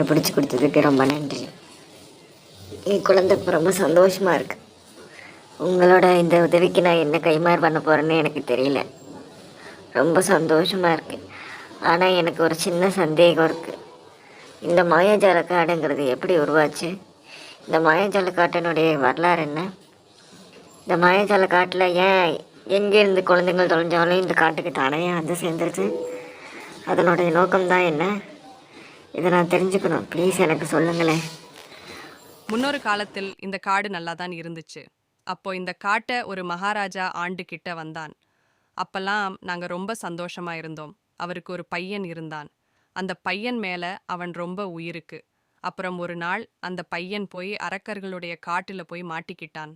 பிடிச்சி கொடுத்ததுக்கு ரொம்ப நன்றி. என் குழந்தை ரொம்ப சந்தோஷமாக இருக்குது. உங்களோட இந்த உதவிக்கு நான் என்ன கைமாறு பண்ண போகிறேன்னு எனக்கு தெரியல. ரொம்ப சந்தோஷமாக இருக்குது. ஆனால் எனக்கு ஒரு சின்ன சந்தேகம் இருக்குது. இந்த மாயாஜால காடுங்கிறது எப்படி உருவாச்சு? இந்த மாயாஜால காட்டினுடைய வரலாறு என்ன? இந்த மாயாஜால காட்டில் ஏன் எங்கேருந்து குழந்தைங்கள் தொலைஞ்சாலும் இந்த காட்டுக்கு தானே வந்து சேர்ந்துருச்சு? அதனுடைய நோக்கம்தான் என்ன? இதை நான் தெரிஞ்சுக்கணும். ப்ளீஸ் எனக்கு சொல்லுங்களேன். முன்னொரு காலத்தில் இந்த காடு நல்லா தான் இருந்துச்சு. அப்போ இந்த காட்டை ஒரு மகாராஜா ஆண்டு கிட்ட வந்தான். அப்பெல்லாம் நாங்க ரொம்ப சந்தோஷமா இருந்தோம். அவருக்கு ஒரு பையன் இருந்தான். அந்த பையன் மேல அவன் ரொம்ப உயிருக்கு. அப்புறம் ஒரு நாள் அந்த பையன் போய் அரக்கர்களுடைய காட்டுல போய் மாட்டிக்கிட்டான்.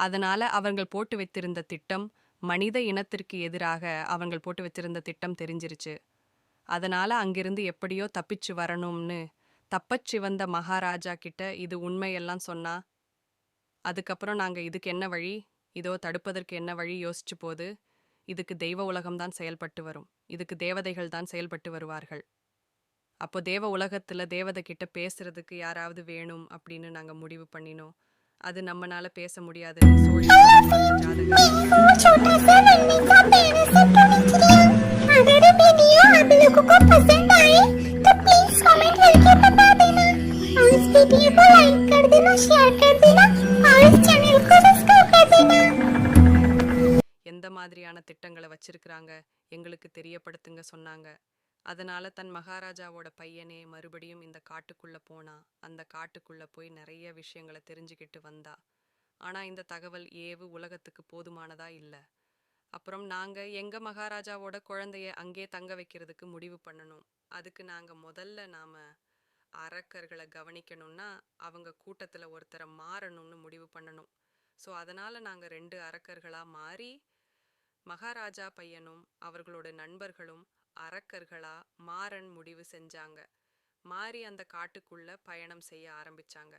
அதனால அவர்கள் போட்டு வைத்திருந்த திட்டம், மனித இனத்திற்கு எதிராக அவங்கள் போட்டு வச்சிருந்த திட்டம் தெரிஞ்சிருச்சு. அதனால அங்கிருந்து எப்படியோ தப்பிச்சு வரணும்னு தப்பச்சு வந்த மகாராஜா கிட்ட இது உண்மையெல்லாம் சொன்னா. அதுக்கப்புறம் நாங்க இதுக்கு என்ன வழி, இதோ தடுப்பதற்கு என்ன வழி யோசிச்சு போது, இதுக்கு தெய்வ உலகம்தான் செயல்பட்டு வரும். இதுக்கு தேவதைகள் தான் செயல்பட்டு வருவார்கள். அப்போ தேவ உலகத்துல தேவதை கிட்ட பேசுறதுக்கு யாராவது வேணும் அப்படின்னு நாங்க முடிவு பண்ணினோம். அது நம்மனால பேச முடியாதுன்னு சோழி எந்த மாதிரியான திட்டங்களை வச்சிருக்கிறாங்க எங்களுக்கு தெரியப்படுத்துங்க சொன்னாங்க. அதனால தன் மகாராஜாவோட பையனே மறுபடியும் இந்த காட்டுக்குள்ள போனா. அந்த காட்டுக்குள்ள போய் நிறைய விஷயங்களை தெரிஞ்சுக்கிட்டு வந்தா. ஆனா இந்த தகவல் ஏவு உலகத்துக்கு போதுமானதா இல்ல. அப்புறம் நாங்க எங்க மகாராஜாவோட குழந்தைய அங்கே தங்க வைக்கிறதுக்கு முடிவு பண்ணணும். அதுக்கு நாங்க முதல்ல அரக்கர்களை கவனிக்கணும்னா அவங்க கூட்டத்துல ஒருத்தரை மாறணும்னு முடிவு பண்ணணும். ஸோ அதனால நாங்க 2 அரக்கர்களா மாறி மகாராஜா பையனும் அவர்களோட நண்பர்களும் அரக்கர்களா மாறன் முடிவு செஞ்சாங்க. மாறி அந்த காட்டுக்குள்ள பயணம் செய்ய ஆரம்பிச்சாங்க.